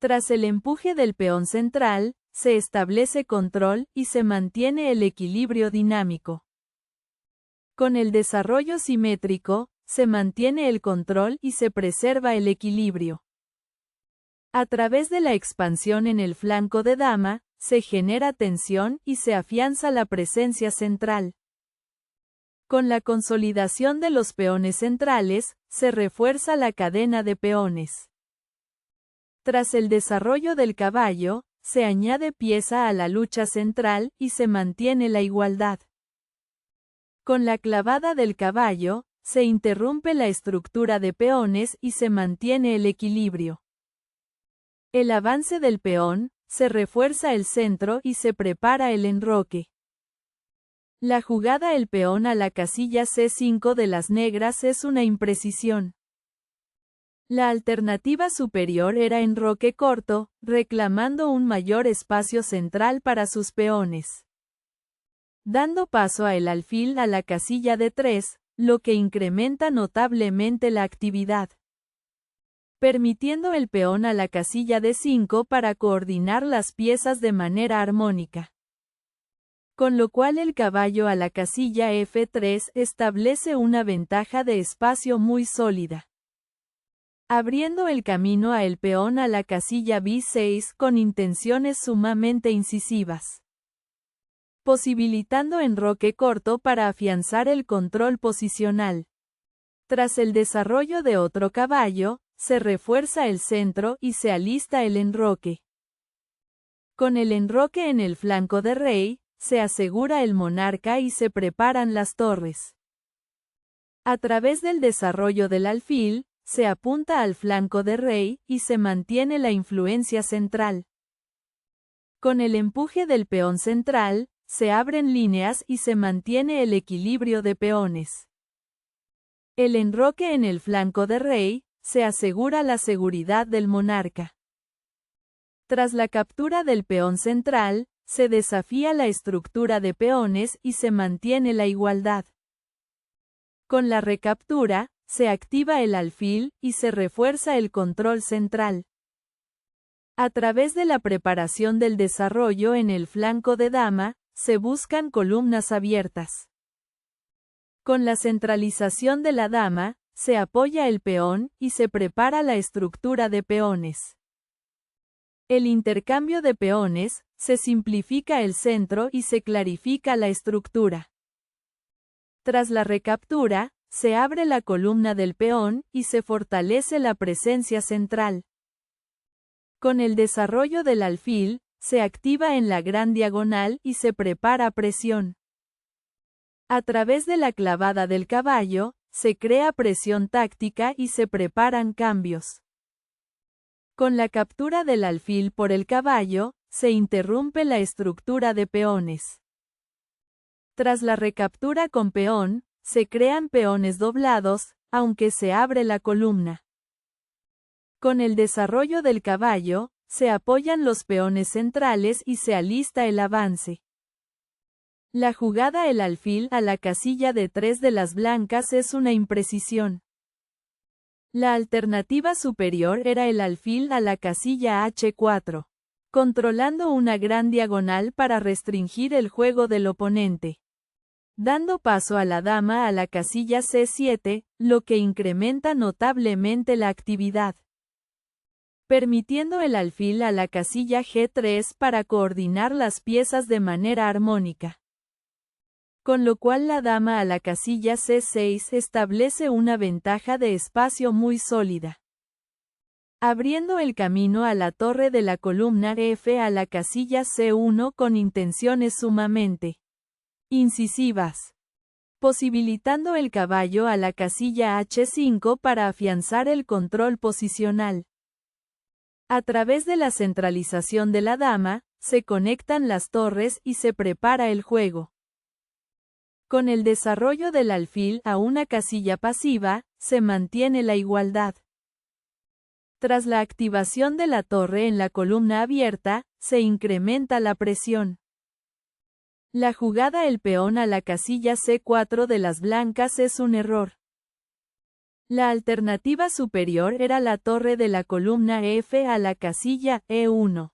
Tras el empuje del peón central, se establece control y se mantiene el equilibrio dinámico. Con el desarrollo simétrico, se mantiene el control y se preserva el equilibrio. A través de la expansión en el flanco de dama, se genera tensión y se afianza la presencia central. Con la consolidación de los peones centrales, se refuerza la cadena de peones. Tras el desarrollo del caballo, se añade pieza a la lucha central y se mantiene la igualdad. Con la clavada del caballo, se interrumpe la estructura de peones y se mantiene el equilibrio. El avance del peón, se refuerza el centro y se prepara el enroque. La jugada el peón a la casilla C5 de las negras es una imprecisión. La alternativa superior era enroque corto, reclamando un mayor espacio central para sus peones. Dando paso a el alfil a la casilla D3, lo que incrementa notablemente la actividad. Permitiendo el peón a la casilla D5 para coordinar las piezas de manera armónica. Con lo cual el caballo a la casilla F3 establece una ventaja de espacio muy sólida. Abriendo el camino a el peón a la casilla B6 con intenciones sumamente incisivas. Posibilitando enroque corto para afianzar el control posicional. Tras el desarrollo de otro caballo, se refuerza el centro y se alista el enroque. Con el enroque en el flanco de rey, se asegura el monarca y se preparan las torres. A través del desarrollo del alfil, se apunta al flanco de rey y se mantiene la influencia central. Con el empuje del peón central, se abren líneas y se mantiene el equilibrio de peones. El enroque en el flanco de rey, se asegura la seguridad del monarca. Tras la captura del peón central, se desafía la estructura de peones y se mantiene la igualdad. Con la recaptura, se activa el alfil y se refuerza el control central. A través de la preparación del desarrollo en el flanco de dama, se buscan columnas abiertas. Con la centralización de la dama, se apoya el peón y se prepara la estructura de peones. El intercambio de peones, se simplifica el centro y se clarifica la estructura. Tras la recaptura, se abre la columna del peón y se fortalece la presencia central. Con el desarrollo del alfil, se activa en la gran diagonal y se prepara presión. A través de la clavada del caballo, se crea presión táctica y se preparan cambios. Con la captura del alfil por el caballo, se interrumpe la estructura de peones. Tras la recaptura con peón, se crean peones doblados, aunque se abre la columna. Con el desarrollo del caballo, se apoyan los peones centrales y se alista el avance. La jugada el alfil a la casilla D3 de las blancas es una imprecisión. La alternativa superior era el alfil a la casilla H4, controlando una gran diagonal para restringir el juego del oponente. Dando paso a la dama a la casilla C7, lo que incrementa notablemente la actividad. Permitiendo el alfil a la casilla G3 para coordinar las piezas de manera armónica. Con lo cual la dama a la casilla C6 establece una ventaja de espacio muy sólida. Abriendo el camino a la torre de la columna F a la casilla C1 con intenciones sumamente incisivas. Posibilitando el caballo a la casilla H5 para afianzar el control posicional. A través de la centralización de la dama, se conectan las torres y se prepara el juego. Con el desarrollo del alfil a una casilla pasiva, se mantiene la igualdad. Tras la activación de la torre en la columna abierta, se incrementa la presión. La jugada el peón a la casilla C4 de las blancas es un error. La alternativa superior era la torre de la columna F a la casilla E1,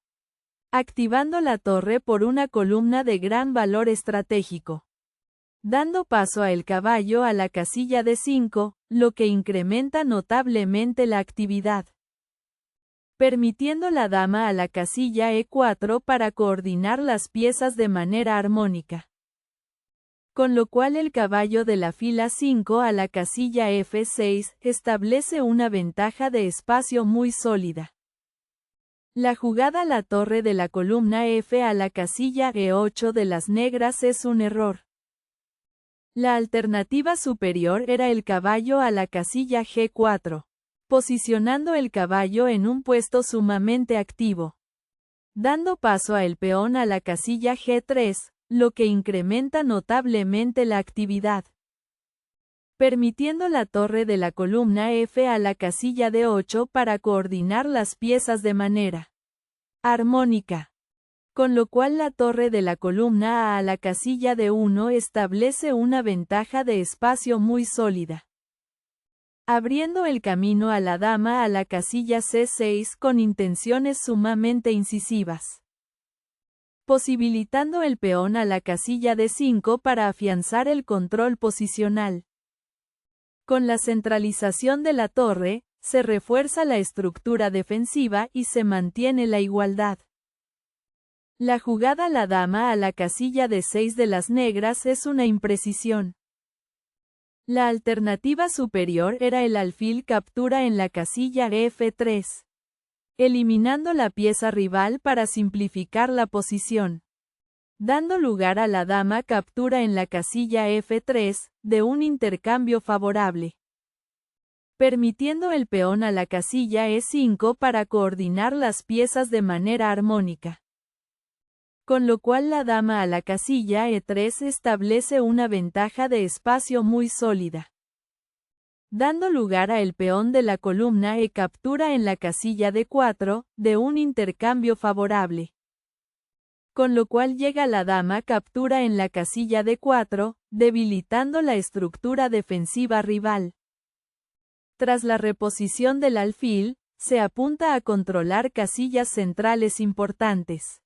activando la torre por una columna de gran valor estratégico, dando paso a el caballo a la casilla D5, lo que incrementa notablemente la actividad, permitiendo la dama a la casilla E4 para coordinar las piezas de manera armónica, con lo cual el caballo de la fila 5 a la casilla F6 establece una ventaja de espacio muy sólida. La jugada la torre de la columna F a la casilla E8 de las negras es un error. La alternativa superior era el caballo a la casilla G4, posicionando el caballo en un puesto sumamente activo, dando paso a el peón a la casilla G3, lo que incrementa notablemente la actividad, permitiendo la torre de la columna F a la casilla D8 para coordinar las piezas de manera armónica, con lo cual la torre de la columna A la casilla D1 establece una ventaja de espacio muy sólida, abriendo el camino a la dama a la casilla C6 con intenciones sumamente incisivas, posibilitando el peón a la casilla D5 para afianzar el control posicional. Con la centralización de la torre, se refuerza la estructura defensiva y se mantiene la igualdad. La jugada la dama a la casilla D6 de las negras es una imprecisión. La alternativa superior era el alfil captura en la casilla F3, eliminando la pieza rival para simplificar la posición, dando lugar a la dama captura en la casilla F3, de un intercambio favorable, permitiendo el peón a la casilla E5 para coordinar las piezas de manera armónica, con lo cual la dama a la casilla E3 establece una ventaja de espacio muy sólida, dando lugar a el peón de la columna E captura en la casilla D4, de un intercambio favorable, con lo cual llega la dama captura en la casilla D4, debilitando la estructura defensiva rival. Tras la reposición del alfil, se apunta a controlar casillas centrales importantes.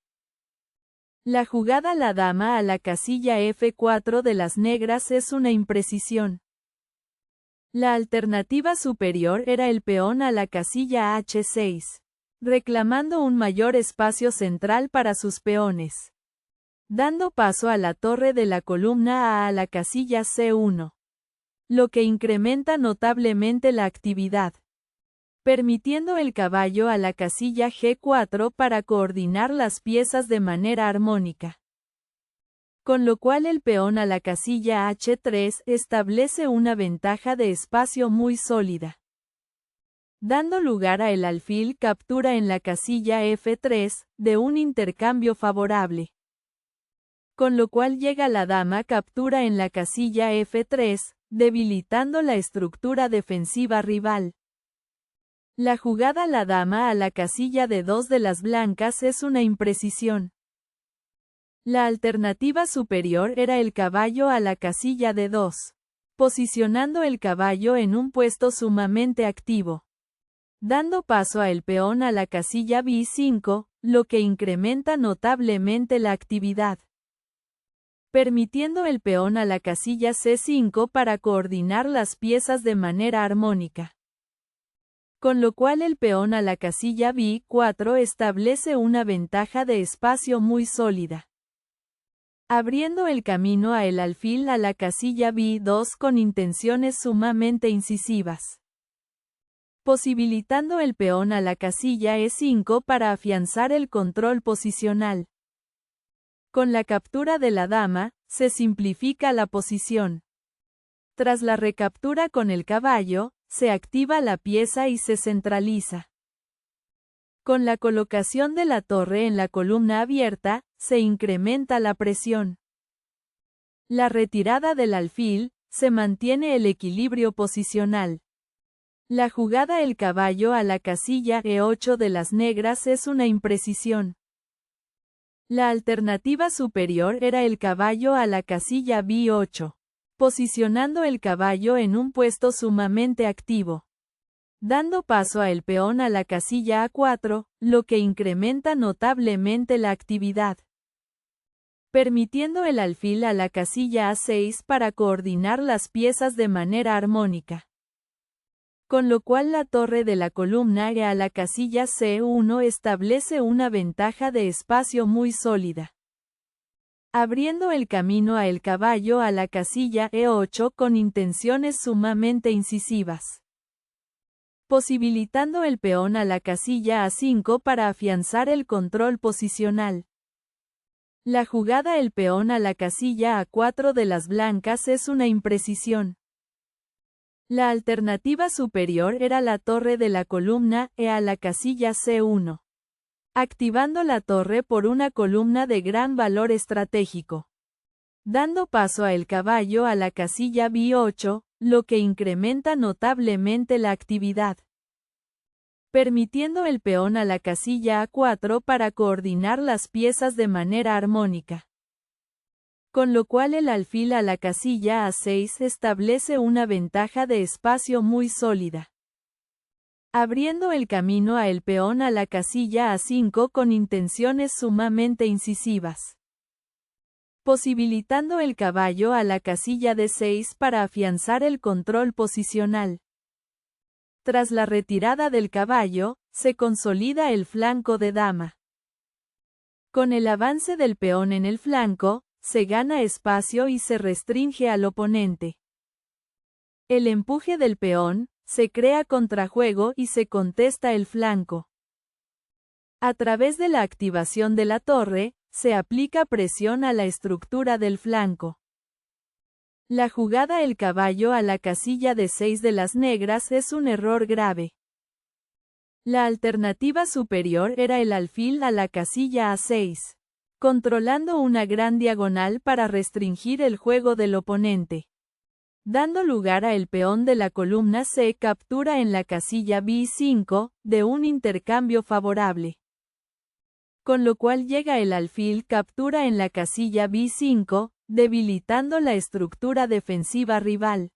La jugada la dama a la casilla F4 de las negras es una imprecisión. La alternativa superior era el peón a la casilla H6, reclamando un mayor espacio central para sus peones, dando paso a la torre de la columna A la casilla C1, lo que incrementa notablemente la actividad, permitiendo el caballo a la casilla G4 para coordinar las piezas de manera armónica, con lo cual el peón a la casilla H3 establece una ventaja de espacio muy sólida, dando lugar a el alfil captura en la casilla F3, de un intercambio favorable, con lo cual llega la dama captura en la casilla F3, debilitando la estructura defensiva rival. La jugada la dama a la casilla D2 de las blancas es una imprecisión. La alternativa superior era el caballo a la casilla D2, posicionando el caballo en un puesto sumamente activo, dando paso a el peón a la casilla B5, lo que incrementa notablemente la actividad, permitiendo el peón a la casilla C5 para coordinar las piezas de manera armónica, con lo cual el peón a la casilla B4 establece una ventaja de espacio muy sólida, abriendo el camino a el alfil a la casilla B2 con intenciones sumamente incisivas, posibilitando el peón a la casilla E5 para afianzar el control posicional. Con la captura de la dama, se simplifica la posición. Tras la recaptura con el caballo, se activa la pieza y se centraliza. Con la colocación de la torre en la columna abierta, se incrementa la presión. La retirada del alfil, se mantiene el equilibrio posicional. La jugada el caballo a la casilla E8 de las negras es una imprecisión. La alternativa superior era el caballo a la casilla B8, posicionando el caballo en un puesto sumamente activo. Dando paso a el peón a la casilla A4, lo que incrementa notablemente la actividad. Permitiendo el alfil a la casilla A6 para coordinar las piezas de manera armónica. Con lo cual la torre de la columna E a la casilla C1 establece una ventaja de espacio muy sólida. Abriendo el camino a el caballo a la casilla E8 con intenciones sumamente incisivas. Posibilitando el peón a la casilla A5 para afianzar el control posicional. La jugada el peón a la casilla A4 de las blancas es una imprecisión. La alternativa superior era la torre de la columna E a la casilla C1. Activando la torre por una columna de gran valor estratégico. Dando paso a el caballo a la casilla B8, lo que incrementa notablemente la actividad. Permitiendo el peón a la casilla A4 para coordinar las piezas de manera armónica. Con lo cual el alfil a la casilla A6 establece una ventaja de espacio muy sólida. Abriendo el camino a el peón a la casilla A5 con intenciones sumamente incisivas. Posibilitando el caballo a la casilla D6 para afianzar el control posicional. Tras la retirada del caballo, se consolida el flanco de dama. Con el avance del peón en el flanco, se gana espacio y se restringe al oponente. El empuje del peón, se crea contrajuego y se contesta el flanco. A través de la activación de la torre, se aplica presión a la estructura del flanco. La jugada el caballo a la casilla D6 de las negras es un error grave. La alternativa superior era el alfil a la casilla A6, controlando una gran diagonal para restringir el juego del oponente. Dando lugar a el peón de la columna C captura en la casilla B5, de un intercambio favorable. Con lo cual llega el alfil captura en la casilla B5, debilitando la estructura defensiva rival.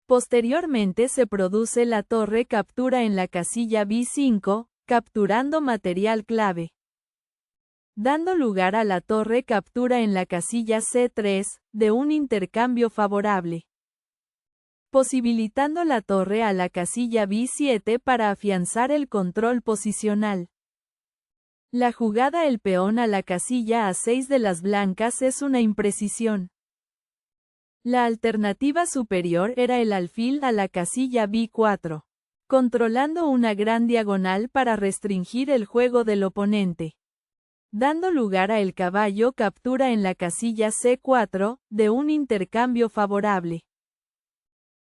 Posteriormente se produce la torre captura en la casilla B5, capturando material clave. Dando lugar a la torre captura en la casilla C3, de un intercambio favorable. Posibilitando la torre a la casilla B7 para afianzar el control posicional. La jugada el peón a la casilla A6 de las blancas es una imprecisión. La alternativa superior era el alfil a la casilla B4, controlando una gran diagonal para restringir el juego del oponente. Dando lugar a el caballo captura en la casilla C4, de un intercambio favorable.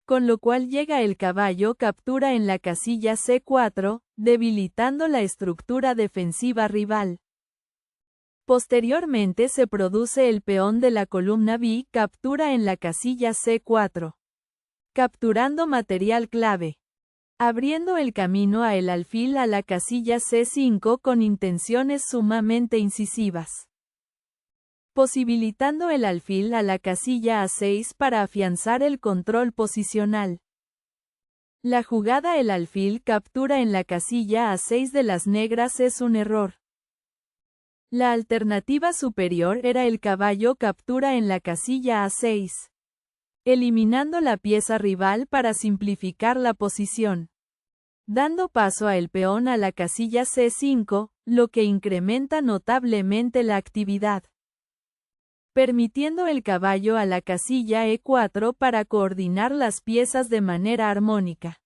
Con lo cual llega el caballo captura en la casilla C4, debilitando la estructura defensiva rival. Posteriormente se produce el peón de la columna B captura en la casilla C4, capturando material clave. Abriendo el camino a el alfil a la casilla C5 con intenciones sumamente incisivas. Posibilitando el alfil a la casilla A6 para afianzar el control posicional. La jugada el alfil captura en la casilla A6 de las negras es un error. La alternativa superior era el caballo captura en la casilla A6. Eliminando la pieza rival para simplificar la posición. Dando paso a el peón a la casilla C5, lo que incrementa notablemente la actividad. Permitiendo el caballo a la casilla E4 para coordinar las piezas de manera armónica.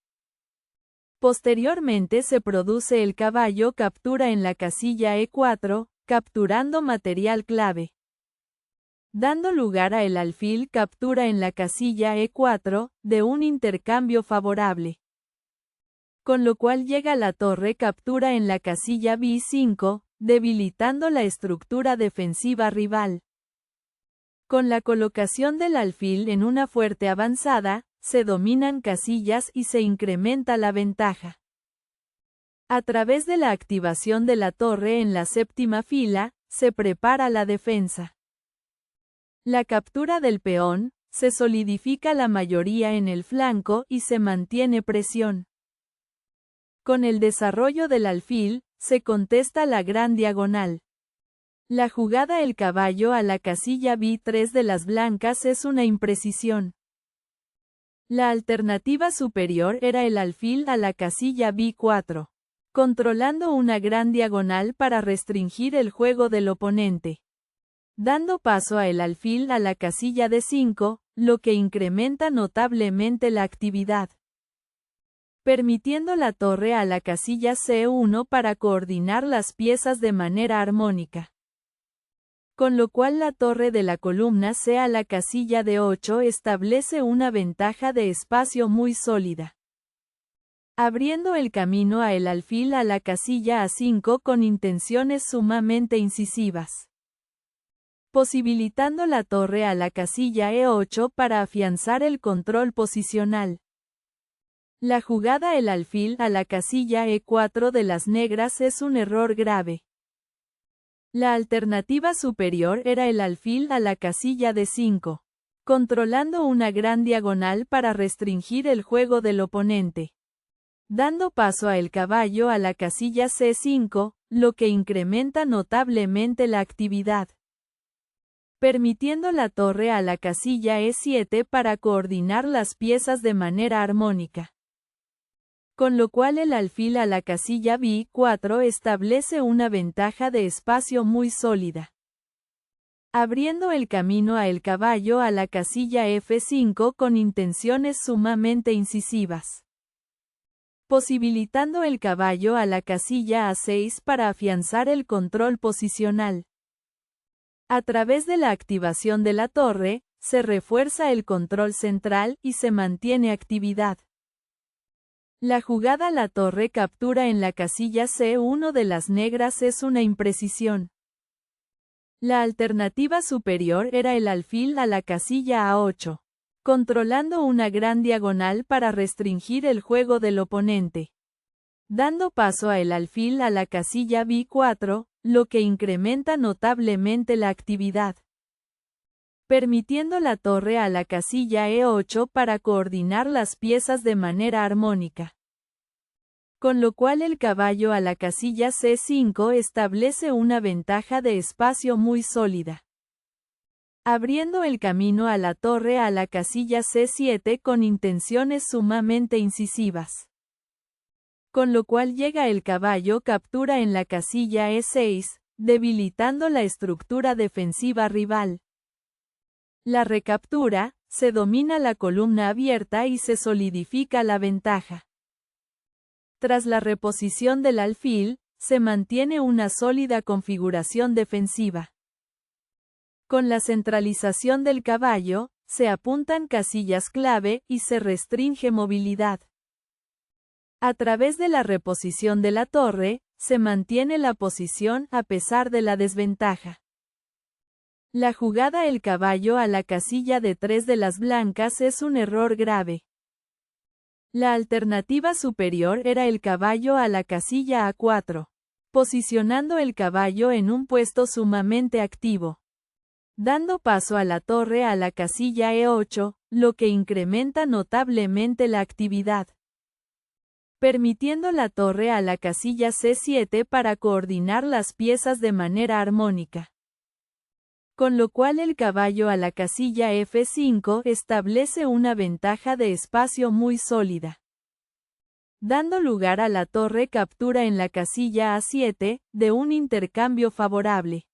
Posteriormente se produce el caballo captura en la casilla E4, capturando material clave. Dando lugar a el alfil captura en la casilla E4, de un intercambio favorable. Con lo cual llega la torre captura en la casilla B5, debilitando la estructura defensiva rival. Con la colocación del alfil en una fuerte avanzada, se dominan casillas y se incrementa la ventaja. A través de la activación de la torre en la séptima fila, se prepara la defensa. La captura del peón, se solidifica la mayoría en el flanco y se mantiene presión. Con el desarrollo del alfil, se contesta la gran diagonal. La jugada el caballo a la casilla B3 de las blancas es una imprecisión. La alternativa superior era el alfil a la casilla B4, controlando una gran diagonal para restringir el juego del oponente. Dando paso a el alfil a la casilla D5, lo que incrementa notablemente la actividad. Permitiendo la torre a la casilla C1 para coordinar las piezas de manera armónica. Con lo cual la torre de la columna C a la casilla D8 establece una ventaja de espacio muy sólida. Abriendo el camino a el alfil a la casilla A5 con intenciones sumamente incisivas. Posibilitando la torre a la casilla E8 para afianzar el control posicional. La jugada el alfil a la casilla E4 de las negras es un error grave. La alternativa superior era el alfil a la casilla D5, controlando una gran diagonal para restringir el juego del oponente. Dando paso a el caballo a la casilla C5, lo que incrementa notablemente la actividad. Permitiendo la torre a la casilla E7 para coordinar las piezas de manera armónica. Con lo cual el alfil a la casilla B4 establece una ventaja de espacio muy sólida. Abriendo el camino a el caballo a la casilla F5 con intenciones sumamente incisivas. Posibilitando el caballo a la casilla A6 para afianzar el control posicional. A través de la activación de la torre, se refuerza el control central y se mantiene actividad. La jugada la torre captura en la casilla C1 de las negras es una imprecisión. La alternativa superior era el alfil a la casilla A8, controlando una gran diagonal para restringir el juego del oponente. Dando paso a el alfil a la casilla B4, lo que incrementa notablemente la actividad. Permitiendo la torre a la casilla E8 para coordinar las piezas de manera armónica. Con lo cual el caballo a la casilla C5 establece una ventaja de espacio muy sólida. Abriendo el camino a la torre a la casilla C7 con intenciones sumamente incisivas. Con lo cual llega el caballo captura en la casilla E6, debilitando la estructura defensiva rival. La recaptura, se domina la columna abierta y se solidifica la ventaja. Tras la reposición del alfil, se mantiene una sólida configuración defensiva. Con la centralización del caballo, se apuntan casillas clave y se restringe movilidad. A través de la reposición de la torre, se mantiene la posición a pesar de la desventaja. La jugada el caballo a la casilla D3 de las blancas es un error grave. La alternativa superior era el caballo a la casilla A4, posicionando el caballo en un puesto sumamente activo. Dando paso a la torre a la casilla E8, lo que incrementa notablemente la actividad. Permitiendo la torre a la casilla C7 para coordinar las piezas de manera armónica. Con lo cual el caballo a la casilla F5 establece una ventaja de espacio muy sólida. Dando lugar a la torre captura en la casilla A7, de un intercambio favorable.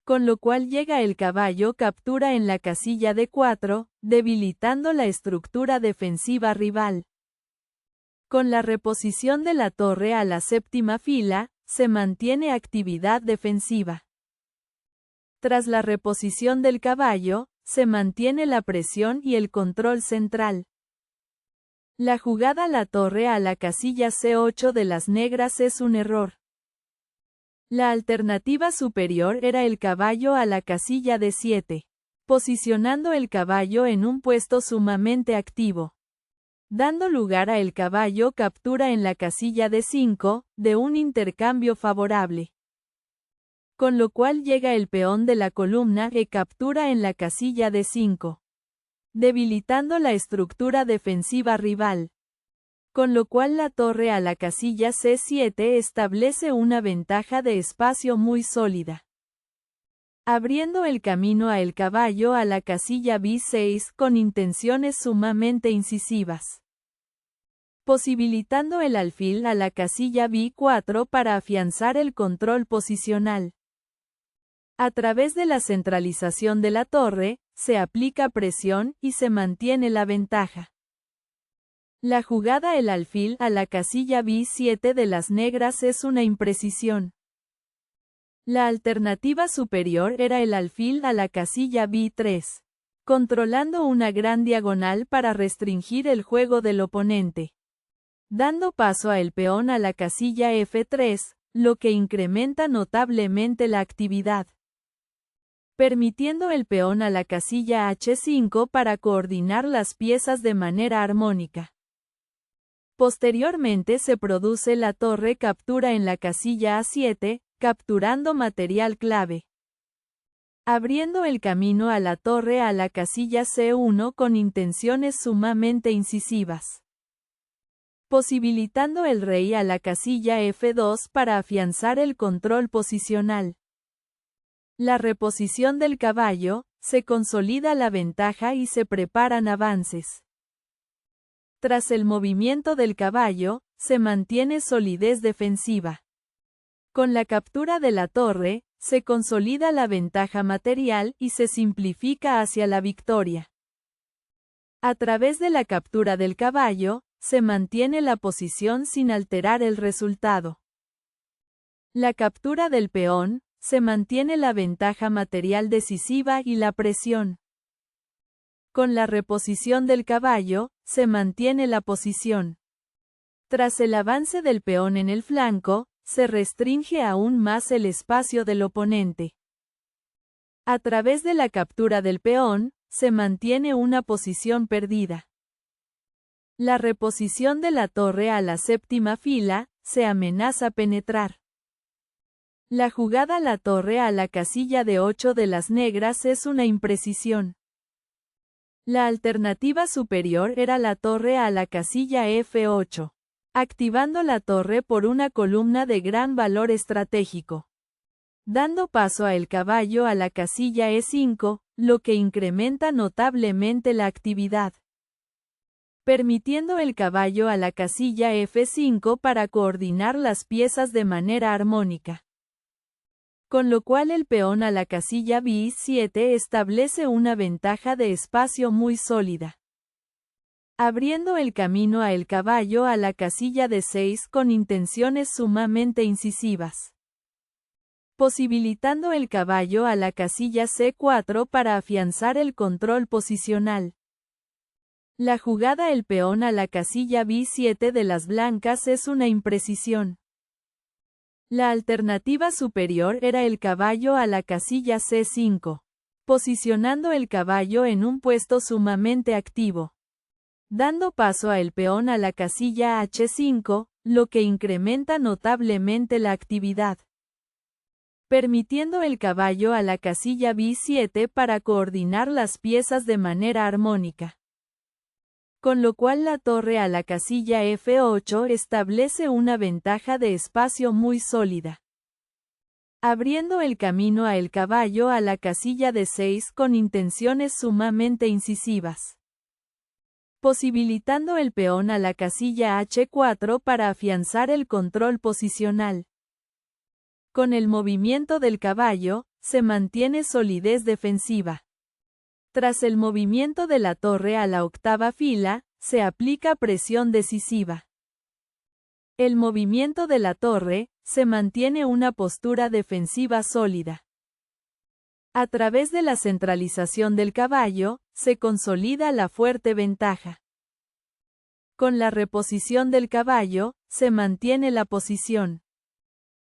Con lo cual llega el caballo captura en la casilla D4, debilitando la estructura defensiva rival. Con la reposición de la torre a la séptima fila, se mantiene actividad defensiva. Tras la reposición del caballo, se mantiene la presión y el control central. La jugada la torre a la casilla C8 de las negras es un error. La alternativa superior era el caballo a la casilla D7, posicionando el caballo en un puesto sumamente activo. Dando lugar a el caballo captura en la casilla D5, de un intercambio favorable. Con lo cual llega el peón de la columna e captura en la casilla D5. debilitando la estructura defensiva rival. Con lo cual la torre a la casilla C7 establece una ventaja de espacio muy sólida, abriendo el camino a el caballo a la casilla B6 con intenciones sumamente incisivas, posibilitando el alfil a la casilla B4 para afianzar el control posicional. A través de la centralización de la torre, se aplica presión y se mantiene la ventaja. La jugada el alfil a la casilla B7 de las negras es una imprecisión. La alternativa superior era el alfil a la casilla B3, controlando una gran diagonal para restringir el juego del oponente, dando paso a el peón a la casilla F3, lo que incrementa notablemente la actividad, permitiendo el peón a la casilla H5 para coordinar las piezas de manera armónica. Posteriormente se produce la torre captura en la casilla A7, capturando material clave, abriendo el camino a la torre a la casilla C1 con intenciones sumamente incisivas, posibilitando el rey a la casilla F2 para afianzar el control posicional. La reposición del caballo, se consolida la ventaja y se preparan avances. Tras el movimiento del caballo, se mantiene solidez defensiva. Con la captura de la torre, se consolida la ventaja material y se simplifica hacia la victoria. A través de la captura del caballo, se mantiene la posición sin alterar el resultado. La captura del peón, se mantiene la ventaja material decisiva y la presión. Con la reposición del caballo, se mantiene la posición. Tras el avance del peón en el flanco, se restringe aún más el espacio del oponente. A través de la captura del peón, se mantiene una posición perdida. La reposición de la torre a la séptima fila, se amenaza penetrar. La jugada la torre a la casilla de 8 de las negras es una imprecisión. La alternativa superior era la torre a la casilla F8, activando la torre por una columna de gran valor estratégico, dando paso a el caballo a la casilla E5, lo que incrementa notablemente la actividad, permitiendo el caballo a la casilla F5 para coordinar las piezas de manera armónica. Con lo cual el peón a la casilla B7 establece una ventaja de espacio muy sólida, abriendo el camino a el caballo a la casilla D6 con intenciones sumamente incisivas, posibilitando el caballo a la casilla C4 para afianzar el control posicional. La jugada el peón a la casilla B7 de las blancas es una imprecisión. La alternativa superior era el caballo a la casilla C5, posicionando el caballo en un puesto sumamente activo, dando paso a el peón a la casilla H5, lo que incrementa notablemente la actividad, permitiendo el caballo a la casilla B7 para coordinar las piezas de manera armónica. Con lo cual la torre a la casilla F8 establece una ventaja de espacio muy sólida, abriendo el camino a el caballo a la casilla D6 con intenciones sumamente incisivas, posibilitando el peón a la casilla H4 para afianzar el control posicional. Con el movimiento del caballo, se mantiene solidez defensiva. Tras el movimiento de la torre a la octava fila, se aplica presión decisiva. El movimiento de la torre, se mantiene una postura defensiva sólida. A través de la centralización del caballo, se consolida la fuerte ventaja. Con la reposición del caballo, se mantiene la posición.